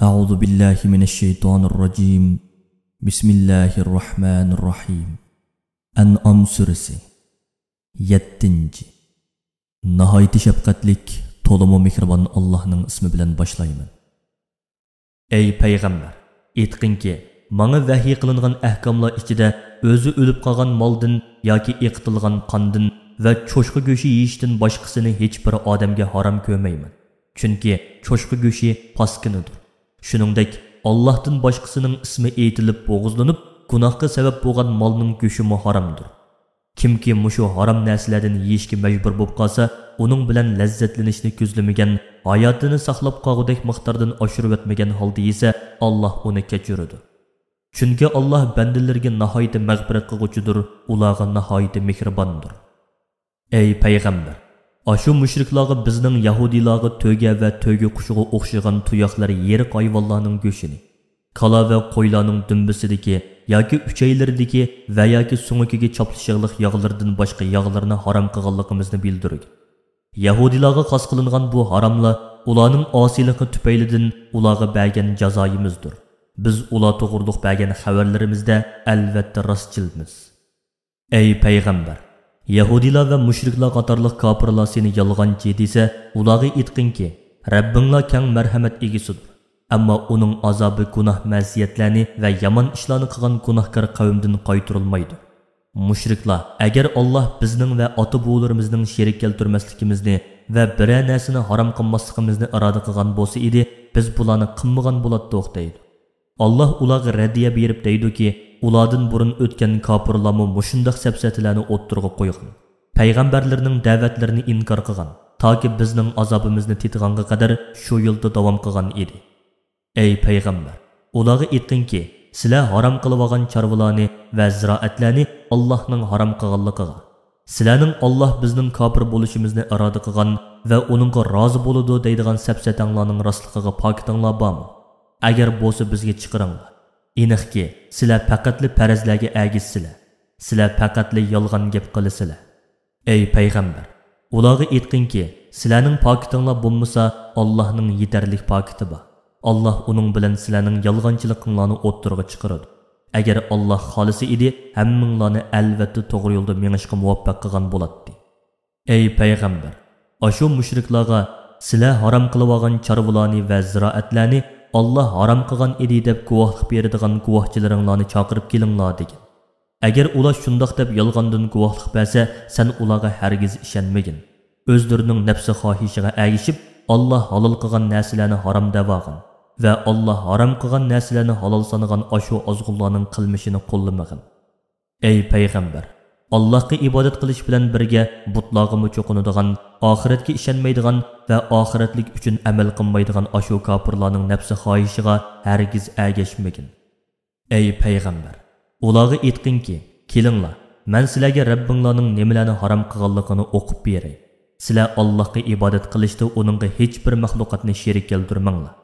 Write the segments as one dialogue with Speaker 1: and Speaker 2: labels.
Speaker 1: أعوذ بالله من الشيطان الرجيم بسم الله الرحمن الرحيم An'am suresi 7. Nahayeti şefqatlik, tolumu mihriban Allah'ның ismi bilan başlayman. Ey payg'ambar, aytqinki, manga vahiy qilingan ahkomlar ichida o'zi o'lib qolgan moldan yoki eqitilgan qondan va cho'shqa go'shi yeyishdan boshqasini hech bir odamga harom ko'rmayman. Chunki cho'shqa go'shi paskinidir. Shuningdek, Allohdan boshqasining ismi aytilib bo'g'izlanib, gunohga sabab bo'lgan molning go'shi haromdir. Kimki mushu harom narsalardan yeyishga majbur bo'lib qolsa, uning bilan lazzatlanishni ko'zlamagan, hayotini saqlab qolgudek miqdordan oshirib o'tmagan holda yesa, Alloh uni kechiradi. Chunki Alloh bandalarga nihoyat mag'firat qiluvchidir, ularga nihoyat mehribondir. Ey payg'ambar, Aşu müşriklarga bizning Yahudilarga töge ve töge quşuğa o'xshagan tuyoqlar yerik hayvonlarning go'shini, kala ve qo'ylarning dumbisidagi yoki uchaylaridagi va yoki so'ngiga choplishiqliq yog'lardan boshqa yog'larni harom qilganligimizni bildirdik. Yahudilarga xos qilingan bu haromlar ularning osiyligi tufaylidan ularga bergan jazoyimizdir. Biz ular to'g'riliq bergan xabarlarimizda albatta rostchilmiz. Ey payg'ambar, Yahudilar ve müşriklar qatorliq kafirlar seni yalğancı dese, ularga aytqinki, Rabbinglar keng marhamat egisidir. Ammo uning azobi gunoh ma'siyatlarni va yomon ishlarni qilgan gunohkor qavmdan qaytarilmaydi. Müşriklar, agar Alloh bizning va ota-bovlarimizning sherik keltirmasligimizni va biror narsani harom qilmasligimizni iroda qilgan bo'lsa edi, biz bularni qilmagan bo'ladi deydi. Alloh ularga radiya berib deydiki, ulardan burun o'tgan kafirlarmi mushundaq safsatlarni o'ttirg'a qo'ygan. Payg'ambarlarning da'vatlarini inkor qilgan, toki bizning azobimizni tetg'anga qadar shu yo'lda davom qilgan edi. Ey payg'ambar, ularga aytqinki, sizlar harom qilib olgan chorvalarni va ziroatlarni Allohning harom qilganligiga, sizlarning Alloh bizning kofir bo'lishimizni iroda qilgan va uningga rozi bo'ladi deydigan safsatanglarning rostligiga pokitinglar bormi? Agar bo'lsa bizga chiqiringlar. Aniqki, sizlar faqatli farazlarga agizsizlar. Sizlar faqatli yolg'on gap qilasizlar. Ey payg'ambar, ularga aytqinki, sizlarning pokitinglar bo'lmasa, Allohning yetarlik pokiti bor. Alloh uning bilan sizlarning yolg'onchiliginglarni o'ttirg'a chiqaradi. Agar Alloh xolisi edi, hammanglarni albatta to'g'ri yo'lda mengishga muvaffaq qilgan bo'ladi. Ey payg'ambar, ashu mushriklarga sizlar harom qilib olgan chorvalarni va ziroatlarni Allah haram qilgan edi deb guvohlik beradigan guvohchilaringlarni chaqirib kelinglar degan. Agar ular shundoq deb yolg'ondan guvohlik bersa, sen ularga hargiz ishonmagin. O'zlarining nafsi xohishiga agishib, Allah halol qilgan narsalarni harom deb olgan va Allah haram qilgan narsalarni halol sanagan ashu ozg'unlarning qilmishini qo'llamagin. Ey payg'ambar, Allohga ibodat qilish bilan birga butlarga cho'qinadigan, oxiratga ishonmaydigan va oxiratlik uchun amal qilmaydigan ashu kofirlarning nafsi xohishiga hargiz agashmagin. Ey payg'ambar, ularga aytqinki, kelinglar, men sizlarga Rabbinglarning nimalarni harom qilganligini o'qib beray. Sizlar Allohga ibodat qilishda uningga hech bir maxluqotni sherik keltirmanglar.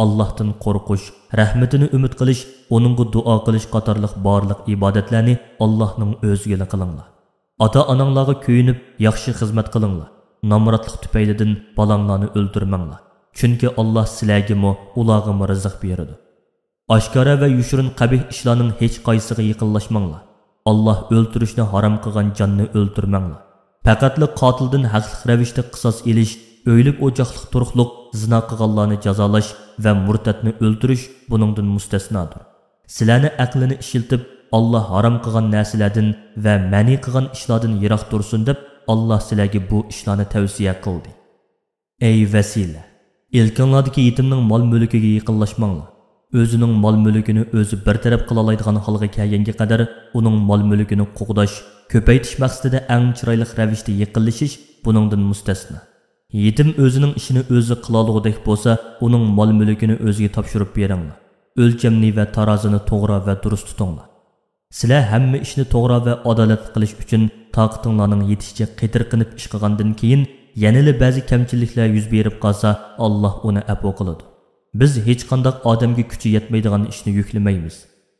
Speaker 1: Allohdan qo'rqish, rahmatini umid qilish, uningga duo qilish qatorliq barliq ibodatlarni Allohning o'ziga qilinglar. Ota-onanglarga kuyinib, yaxshi xizmat qilinglar. Namratlik tufaylidan balanglarni o'ldirmanglar. Chunki Alloh sizlarga ularga rizq beradi. Oshkora va yushirin qabih ishlarning hech qaysiga yaqinlashmanglar. Alloh o'ldirishni harom qilgan jonni o'ldirmanglar. Faqatli qotildan haqliq ravishda qisos elish, o'ylik o'choqliq turuqliq, zina qilganlarni jazolash va murtadni o'ldirish buningdan mustasnodir. Sizlarni aqlini ishiltib, Alloh harom qilgan narsalardan va ma'ni qilgan ishlardan yiroq tursin deb Allah sizlarga bu ishlarni tavsiya qildi. Ey vasila, ilkinglardagi yetimning mol-mulkiga yaqinlashmanglar. O'zining mol-mulkini o'zi bir taraf qila oladigan holga kelganga qadar uning mol-mulkini qo'g'dash, ko'paytirish maqsadida eng chiroyli ravishda yaqinlashish buningdan mustasno. Yetim o'zining ishini o'zi qila olgudek bo'lsa, uning mol-mulkini o'ziga topshirib beringlar. O'lchamni va tarozini to'g'ri va durust tutinglar. Sizlar hamma ishni to'g'ri va adolat qilish uchun toqatinglarning yetishicha qitirqinib ish qilgandan keyin yanada ba'zi kamchiliklar yuz berib qolsa, Alloh uni afv qiladi. Biz hech qanday odamga kuchi yetmaydigan ishni yuklamaymiz.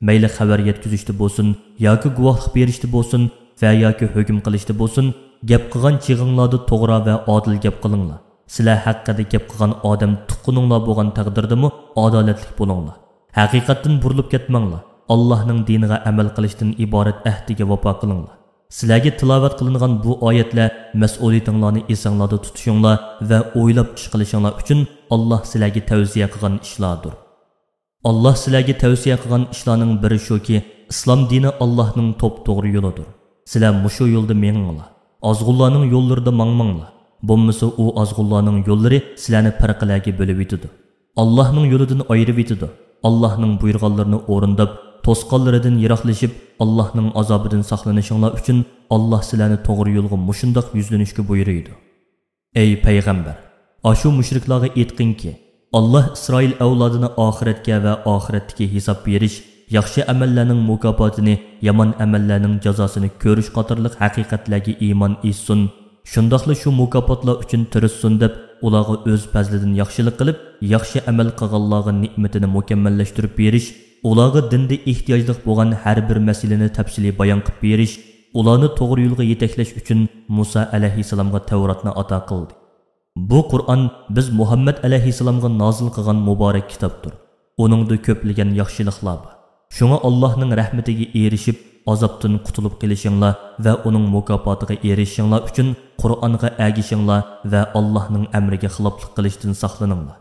Speaker 1: Mayli xabar yetkazishda bo'lsin, yoki guvohlik berishda bo'lsin va yoki hukm qilishda bo'lsin, gap qilgan chig'inglarda to'g'ri va odil gap qilinglar. Sizlar haqida gap qilgan odam tuqquninglar bo'lgan taqdirdami adolatli bo'linglar. Haqiqatdan burilib ketmanglar. Allohning diniga amal qilishdan iborat ahdiga vafo qilinglar. Sizlarga tilovat qilingan bu oyatlar mas'uliyatinglarni esinglarda tutishinglar va o'ylab ish qilishinglar uchun Alloh sizlarga tavsiya qilgan ishlardir. Alloh sizlarga tavsiya qilgan ishlarning biri shuki, islom dini Allohning to'p-to'g'ri yo'lidir. Sizlar mushu yo'lda menginglar. Azg'ullarning yo'llarida mangmanglar. Bo'lmasa u azg'ullarning yo'llari sizlarni farqlarga bo'lib yetadi. Allohning yo'lidan ayirib yetadi. Allohning buyurganlarini o'rindab, to'sqanlaridan yiroqlashib, Allohning azobidan saqlanishinglar uchun Alloh sizlarni to'g'ri yo'lga mushundoq yuzlanishga buyuruydi. Ey payg'ambar, ashu mushriklarga aytqinki, Alloh Isroil avlodini oxiratga va oxiratdagi hisob berish, yaxshi amallarning mukofotini, yomon amallarning jazosini ko'rish qatorliq haqiqatlarga iymon etsin. Shundoqla shu mukofotlar uchun tirishsin deb ularga o'z fazlidan yaxshilik qilib, yaxshi amal qilganlarga ne'matini mukammallashtirib berish, ularga dinda ehtiyojli bo'lgan har bir masalani tafsiliy bayon qilib berish, ularni to'g'ri yo'lga yetaklash uchun Musa alayhissalomga Tavrotni ato qildi. Bu Qur'on biz Muhammad alayhissalomga nozil qilgan muborak kitobdir. Uningda ko'plagan yaxshiliklar bor. Shunga Allohning rahmatiga erishib, azobdan qutulib qilishinglar va uning mukofotiga erishishinglar uchun Qur'onga agishinglar va Allohning amriga xiloflik qilishdan saqlaninglar.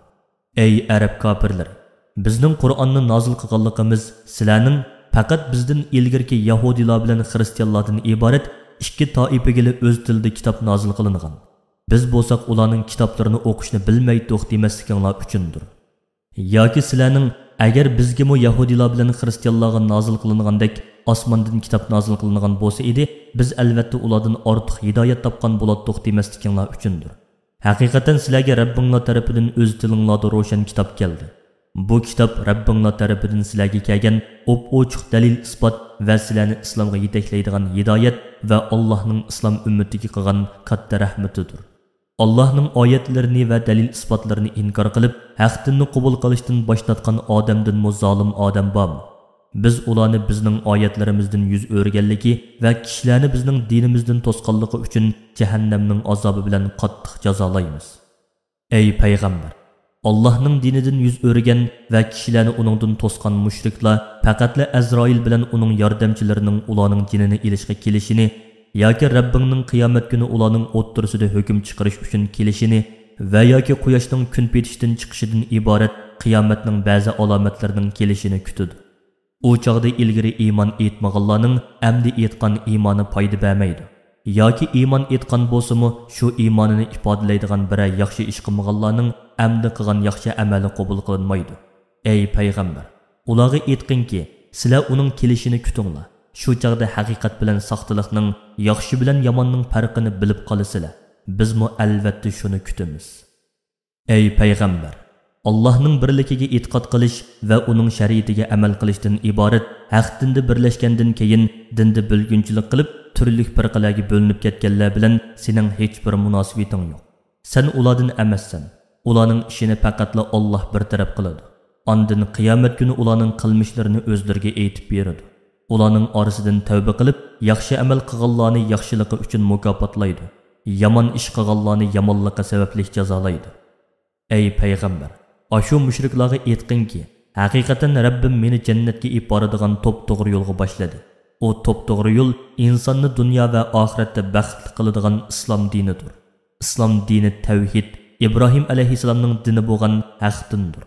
Speaker 1: Ey arab kofirlar, bizning Qur'onni nozil qilganligimiz sizlarning faqat bizdan ilgirki yahudilar bilan xristianlardan iborat ikki toifaga o'z tilida kitob nozil qilingan. Biz bo'lsak ularning kitoblarini o'qishni bilmay to'xtamasliginglar uchundir. Yoki sizlarning agar bizga yahudilar bilan xristianlarga nozil qilingandek osmondan kitob nozil qilingan bo'lsa edi, biz albatta ulardan ortiq hidoyat topgan bo'ladiq demasliginglar uchundir. Haqiqatan sizlarga Rabbinglar tarafidan o'z tilinglarda ro'shan kitob keldi. Bu kitob Rabbinglar tarafidan sizlarga kelgan ochiq dalil isbot va sizlarni islomga yetaklaydigan hidoyat va Allohning islom ummatiga qilgan katta rahmatidir. Allohning oyatlarini va dalil isbotlarini inkor qilib, haq dinni qabul qilishdan boshlatgan odamdan zolim odam bormi? Biz ularni bizning oyatlarimizdan yuz o'rganligi va kishilarni bizning dinimizdan to'sqanligi uchun jahannamning azobi bilan qattiq jazolaymiz. Ey payg'ambar, Allohning dinidan yuz o'rgan va kishilarni uningdan to'sqan mushriklar faqatla Azroil bilan uning yordamchilarining ularning jinini ilishga kelishini yoki Rabbingning qiyomat kuni ularning o'ttirisida hukm chiqarish uchun kelishini va yoki quyoshning kun petishdan chiqishidan iborat qiyomatning ba'zi alomatlarining kelishini kutadi. U chog'da ilgari iymon etmaganlarning amdi etgan iymoni foyda bermaydi. Yoki iymon etgan bo'lsa-mu, shu iymonini ifodalaydigan biror yaxshi ish qilmaganlarning amdi qilgan yaxshi amali qabul qilinmaydi. Ey payg'ambar, ularga aytqinki, sizlar uning kelishini kutinglar. Shu chog'da haqiqat bilan saxtalikning, yaxshi bilan yomonning farqini bilib qolasizlar. Bizmi albatta shuni kutamiz. Ey payg'ambar, Allohning birligiga e'tiqod qilish va uning shariatiga amal qilishdan iborat haq dinda birlashgandan keyin dinda bo'lgunchilik qilib turli firqalarga bo'linib ketganlar bilan sening hech bir munosabating yo'q. Sen ulardan emassan. Ularning ishini faqatla Alloh bir taraf qiladi. Ondan qiyomat kuni ularning qilmishlarini o'zlariga aytib beradi. Ularning orasidan tavba qilib, yaxshi amal qilganlarni yaxshiligi uchun mukofotlaydi. Yomon ish qilganlarni yomonligi sababli jazolaydi. Ey payg'ambar, ashu mushriklarga aytqinki, haqiqatan Rabbim meni jannatga olib boradigan to'p-to'g'ri yo'lga boshladi. O to'p-to'g'ri yo'l insonni dunyo va oxiratda baxtli qiladigan islom dinidir. Islom dini tavhid, Ibrohim alayhissalomning dini bo'lgan haq dindir.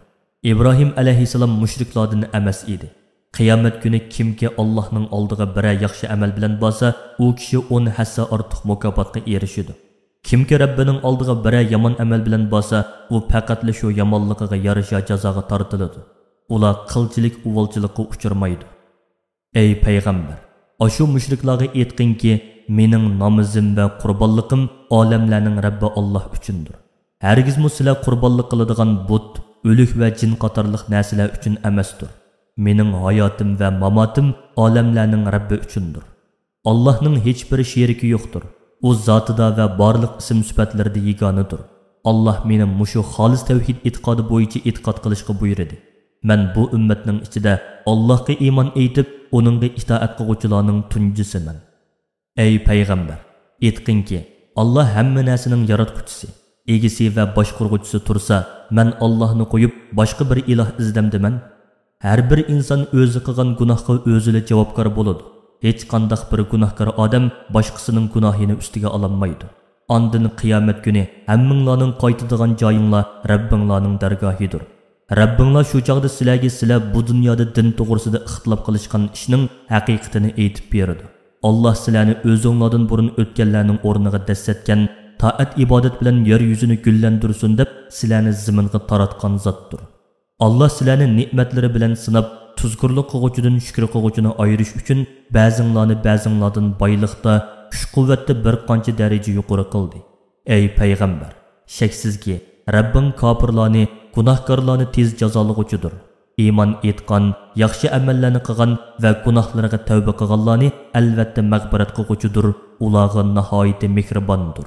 Speaker 1: Ibrohim alayhissalom mushriklardan emas edi. Qiyomat kuni kimki Allohning oldiga biror yaxshi amal bilan borsa, u kishi 10 hassa ortiq mukofotga erishadi. Kimki Rabbining oldiga biror yomon amal bilan borsa, u faqatla shu yomonligiga yarasha jazoga tortiladi. Ular qilchilik, uvolchilikqa uchirmaydi. Ey payg'ambar, ashu mushriklarga aytqinki, mening namozim va qurbonliqim olamlarning Rabbi Alloh uchundir. Hargizmi sizlar qurbonlik qiladigan but, o'lik va jin qatorliq narsalar uchun emasdir. Mening hayotim va mamotim olamlarning Rabbi uchundir. Allohning hech bir sheriki yo'qdir. U zotida va barliq ism sifatlarida yeganidir. Alloh meni mushu xolis tavhid e'tiqodi bo'yicha e'tiqod qilishga buyurdi. Men bu ummatning ichida Allohga iymon etib, uningga itoat qiluvchilarning tunjisiman. Ey payg'ambar, aytqinki, Alloh hamma narsaning yaratquchisi. egisi va boshqaruvchisi tursa, men Allohni qo'yib boshqa bir iloh izlamdiman. Har bir inson o'zi qilgan gunohga o'zi javobgar bo'ladi. Hech qanday bir gunohkor odam boshqasining gunohini ustiga ololmaydi. Ondan qiyomat kuni hammanglarning qaytadigan joyinglar Rabbinglarning dargohidir. Rabbinglar shu chaqda sizlar bu dunyoda din to'g'risida ixtilof qilishgan ishning haqiqatini aytib beradi. Allah sizlarni o'zinglardan burun o'tganlarning o'rniga dasatgan taat ibodat bilan yer yuzini gullandirsin deb sizlarni zaminga taratgan zotdir. Allah sizlarni ne'matlari bilan sinab, tuzkurlik qilguvchidan shukr qilguvchini ayirish uchun ba'zinglardan boyliqda, kuch-quvvatda bir qancha daraja yuqori qildi. Ey payg'ambar, shaksizki Rabbing kofirlarni, gunohkorlarni tez jazolag'uchidir. İman etqan, yaxshi amallarni qilgan va gunohlarga tavba qilganlarni albatta mag'firat qilguvchidir. Ularga nihoyat mehribondir.